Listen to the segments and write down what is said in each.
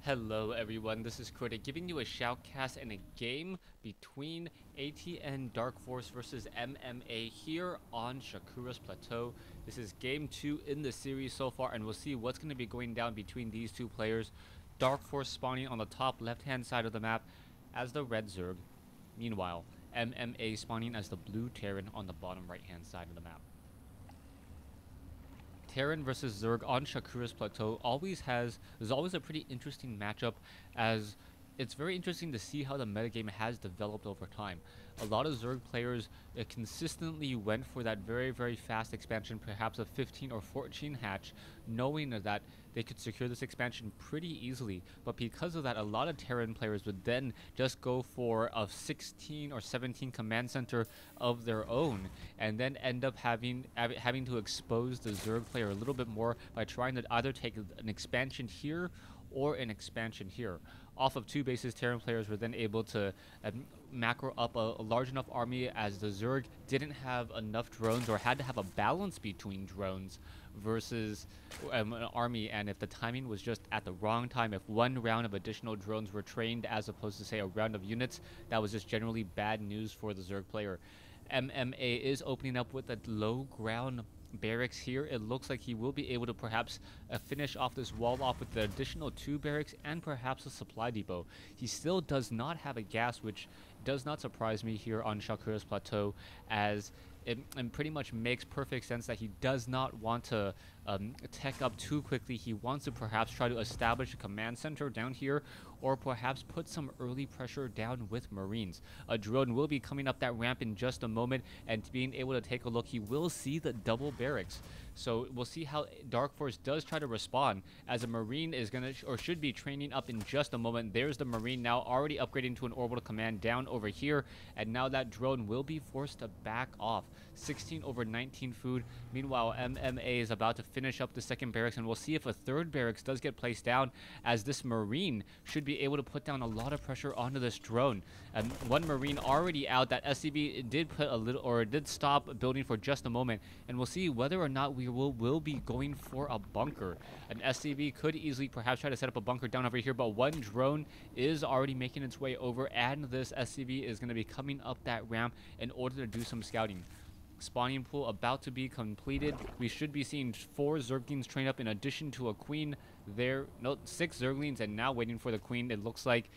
Hello everyone, this is Critic giving you a shoutcast in a game between aTn DarkForce versus MMA here on Shakura's Plateau. This is game 2 in the series so far, and we'll see what's going to be going down between these two players. DarkForce spawning on the top left hand side of the map as the red Zerg. Meanwhile, MMA spawning as the blue Terran on the bottom right hand side of the map. Terran versus Zerg on Shakura's Plateau is always a pretty interesting matchup, as it's very interesting to see how the metagame has developed over time. A lot of Zerg players consistently went for that very fast expansion, perhaps a 15 or 14 hatch, knowing that they could secure this expansion pretty easily. But because of that, a lot of Terran players would then just go for a 16 or 17 command center of their own, and then end up having to expose the Zerg player a little bit more by trying to either take an expansion here or an expansion here. Off of two bases, Terran players were then able to macro up a large enough army, as the Zerg didn't have enough drones or had to have a balance between drones versus an army. And if the timing was just at the wrong time, if one round of additional drones were trained as opposed to, say, a round of units, that was just generally bad news for the Zerg player. MMA is opening up with a low ground barracks here. It looks like he will be able to perhaps finish off this wall off with the additional 2 barracks and perhaps a supply depot. He still does not have a gas, which does not surprise me here on Shakura's Plateau, as it pretty much makes perfect sense that he does not want to tech up too quickly. He wants to perhaps try to establish a command center down here, or perhaps put some early pressure down with Marines. A drone will be coming up that ramp in just a moment, and being able to take a look, he will see the double barracks. So we'll see how DarkForce does try to respond, as a Marine is going to, or should be, training up in just a moment. There's the Marine now already upgrading to an orbital command down over here, and now that drone will be forced to back off. 16/19 food. Meanwhile, MMA is about to finish up the second barracks, and we'll see if a third barracks does get placed down, as this Marine should be able to put down a lot of pressure onto this drone. And one Marine already out. That SCV did put a little, or did stop building for just a moment, and we'll see whether or not we will be going for a bunker. An SCV could easily perhaps try to set up a bunker down over here, but one drone is already making its way over, and this SCV is going to be coming up that ramp in order to do some scouting. Spawning pool about to be completed. We should be seeing 4 Zerglings train up in addition to a queen there. No, 6 Zerglings, and now waiting for the queen. It looks like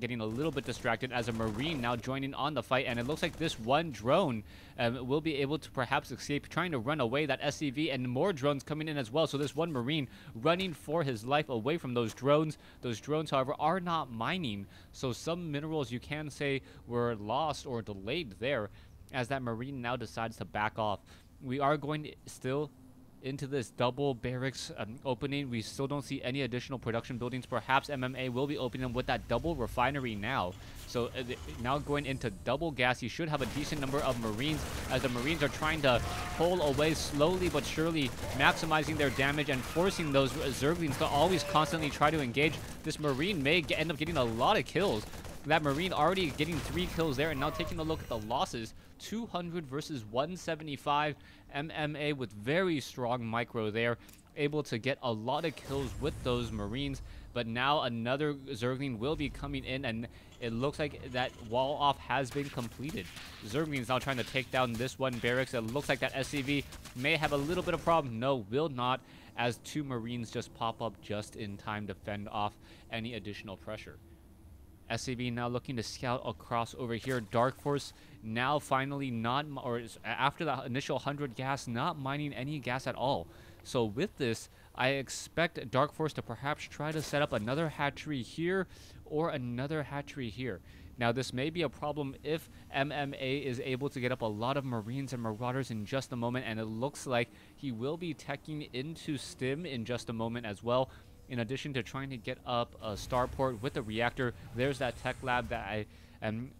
getting a little bit distracted, as a Marine now joining on the fight, and it looks like this one drone will be able to perhaps escape, trying to run away. That SCV and more drones coming in as well. So this one Marine running for his life away from those drones. Those drones, however, are not mining, so some minerals, you can say, were lost or delayed there, as that Marine now decides to back off. We are going still into this double barracks opening. We still don't see any additional production buildings. Perhaps MMA will be opening with that double refinery now. So now going into double gas, he should have a decent number of Marines, as the Marines are trying to pull away slowly but surely, maximizing their damage and forcing those Zerglings to always constantly try to engage. This Marine may end up getting a lot of kills. That Marine already getting 3 kills there, and now taking a look at the losses. 200 versus 175. MMA with very strong micro there, able to get a lot of kills with those Marines. But now another Zergling will be coming in, and it looks like that wall off has been completed. Zergling's now trying to take down this one barracks. It looks like that SCV may have a little bit of problem. No, will not, as 2 Marines just pop up just in time to fend off any additional pressure. SCV now looking to scout across over here. DarkForce now finally not, or after the initial 100 gas, not mining any gas at all. So with this, I expect DarkForce to perhaps try to set up another hatchery here or another hatchery here. Now, this may be a problem if MMA is able to get up a lot of Marines and Marauders in just a moment, and it looks like he will be teching into Stim in just a moment as well. In addition to trying to get up a starport with a reactor, there's that tech lab that I am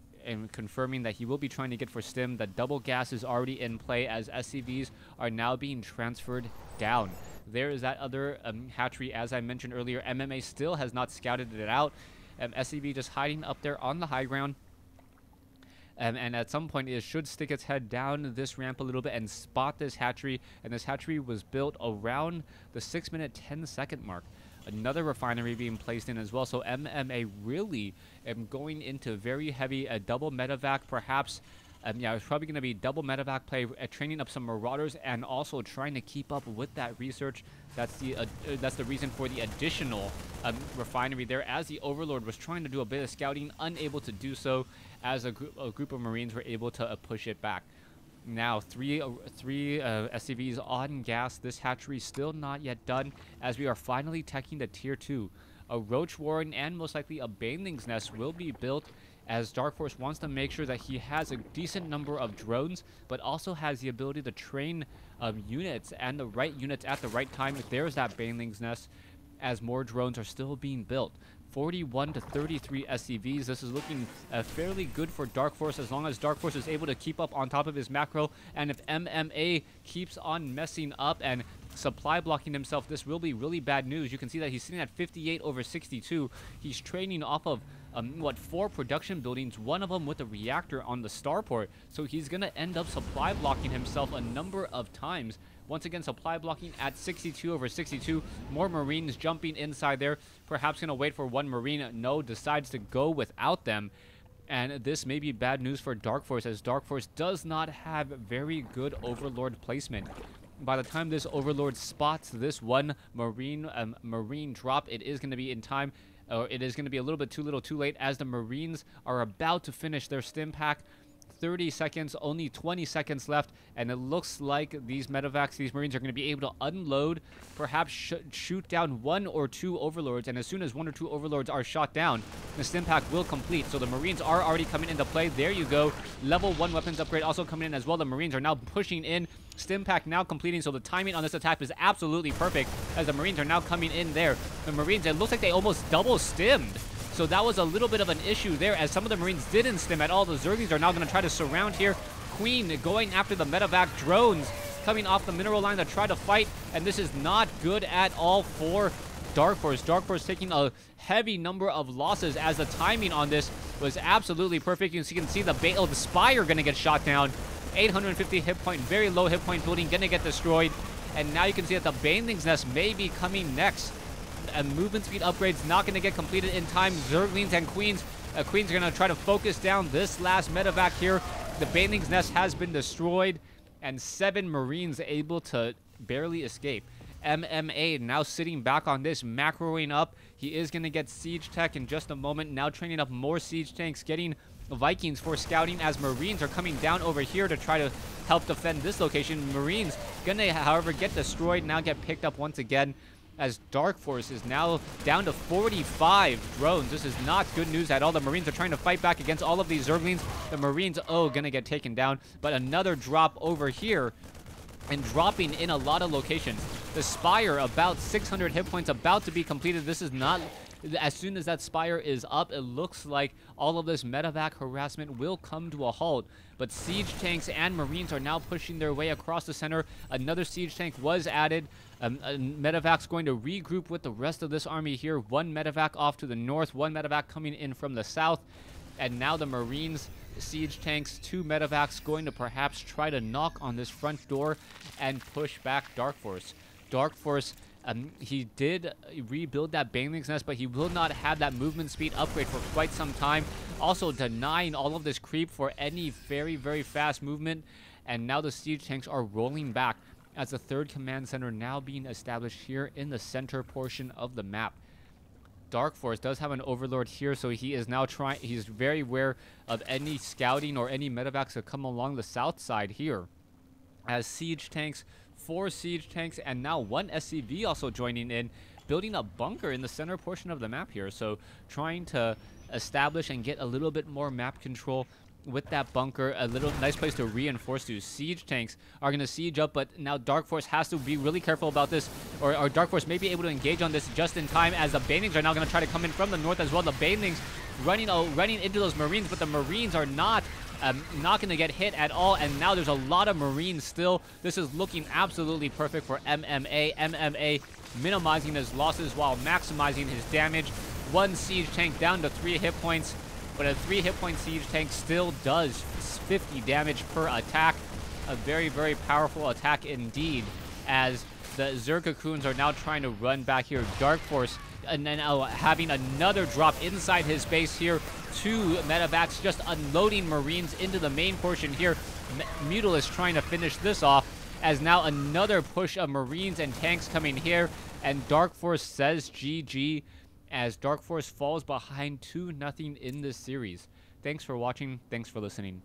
confirming that he will be trying to get for Stim. The double gas is already in play, as SCVs are now being transferred down. There is that other hatchery, as I mentioned earlier. MMA still has not scouted it out. SCV just hiding up there on the high ground. And at some point, it should stick its head down this ramp a little bit and spot this hatchery. And this hatchery was built around the 6-minute 10-second mark. Another refinery being placed in as well. So MMA really going into very heavy double medevac, perhaps. Yeah, it's probably going to be double medevac play, training up some Marauders, and also trying to keep up with that research. That's the reason for the additional refinery there, as the Overlord was trying to do a bit of scouting, unable to do so, as a group of Marines were able to push it back. Now, three SCVs on gas. This hatchery still not yet done, as we are finally teching the Tier 2. A Roach Warren and most likely a Baneling's Nest will be built, as DarkForce wants to make sure that he has a decent number of drones, but also has the ability to train units and the right units at the right time. There's that Baneling's Nest, as more drones are still being built. 41 to 33 SCVs. This is looking fairly good for DarkForce, as long as DarkForce is able to keep up on top of his macro. And if MMA keeps on messing up and supply blocking himself, this will be really bad news. You can see that he's sitting at 58 over 62. He's training off of 4 production buildings, one of them with a reactor on the starport. So he's going to end up supply blocking himself a number of times. Once again, supply blocking at 62 over 62. More Marines jumping inside there. Perhaps going to wait for one Marine. No, decides to go without them. And this may be bad news for DarkForce, as DarkForce does not have very good Overlord placement. By the time this Overlord spots this one Marine drop, it is going to be in time. It is going to be a little bit too little too late, as the Marines are about to finish their stim pack. 30 seconds, only 20 seconds left, and it looks like these medevacs, these Marines, are going to be able to unload, perhaps shoot down 1 or 2 Overlords, and as soon as 1 or 2 Overlords are shot down, the stim pack will complete. So the Marines are already coming into play. There you go. Level 1 weapons upgrade also coming in as well. The Marines are now pushing in. Stim pack now completing, so the timing on this attack is absolutely perfect, as the Marines are now coming in there. The Marines, it looks like they almost double stimmed. So that was a little bit of an issue there, as some of the Marines didn't stim at all. The Zerglings are now going to try to surround here. Queen going after the medevac drones, coming off the mineral line to try to fight, and this is not good at all for DarkForce. DarkForce taking a heavy number of losses, as the timing on this was absolutely perfect. You can see the Spire going to get shot down. 850 hit point, very low hit point building, going to get destroyed. And now you can see that the Baneling's Nest may be coming next. And movement speed upgrades not going to get completed in time. Zerglings and Queens. Queens are going to try to focus down this last medevac here. The Baneling's Nest has been destroyed, and 7 Marines able to barely escape. MMA now sitting back on this, macroing up. He is going to get Siege Tech in just a moment. Now training up more Siege Tanks, getting Vikings for scouting, as Marines are coming down over here to try to help defend this location. Marines going to, however, get destroyed, now get picked up once again, as DarkForce is now down to 45 drones. This is not good news at all. The Marines are trying to fight back against all of these Zerglings. The Marines, gonna get taken down. But another drop over here, and dropping in a lot of locations. The Spire, about 600 hit points, about to be completed. This is not... As soon as that Spire is up, it looks like all of this medevac harassment will come to a halt. But Siege Tanks and Marines are now pushing their way across the center. Another Siege Tank was added. Medevac's going to regroup with the rest of this army here. 1 medevac off to the north, 1 medevac coming in from the south. And now the Marines, Siege Tanks, 2 medevacs going to perhaps try to knock on this front door and push back DarkForce. DarkForce, he did rebuild that Baneling's Nest, but he will not have that movement speed upgrade for quite some time. Also denying all of this creep for any very, very fast movement. And now the Siege Tanks are rolling back, as the 3rd command center now being established here in the center portion of the map. DarkForce does have an Overlord here, so he is now trying. He's very aware of any scouting or any medevacs that come along the south side here. As Siege Tanks, 4 Siege Tanks, and now 1 SCV also joining in, building a bunker in the center portion of the map here. So trying to establish and get a little bit more map control with that bunker, a little nice place to reinforce to. Siege Tanks are going to siege up, but now DarkForce has to be really careful about this, or DarkForce may be able to engage on this just in time, as the Banelings are now going to try to come in from the north as well. The Banelings running into those Marines, but the Marines are not going to get hit at all, and now there's a lot of Marines still. This is looking absolutely perfect for MMA. MMA minimizing his losses while maximizing his damage. 1 Siege Tank down to 3 hit points. But a 3 hit point Siege Tank still does 50 damage per attack. A very, very powerful attack indeed, as The Zerg Cocoons are now trying to run back here. DarkForce, and then having another drop inside his base here. 2 medevacs just unloading Marines into the main portion here. Mutalisk trying to finish this off, as now another push of Marines and tanks coming here. And DarkForce says GG, as DarkForce falls behind 2-0 in this series. Thanks for watching. Thanks for listening.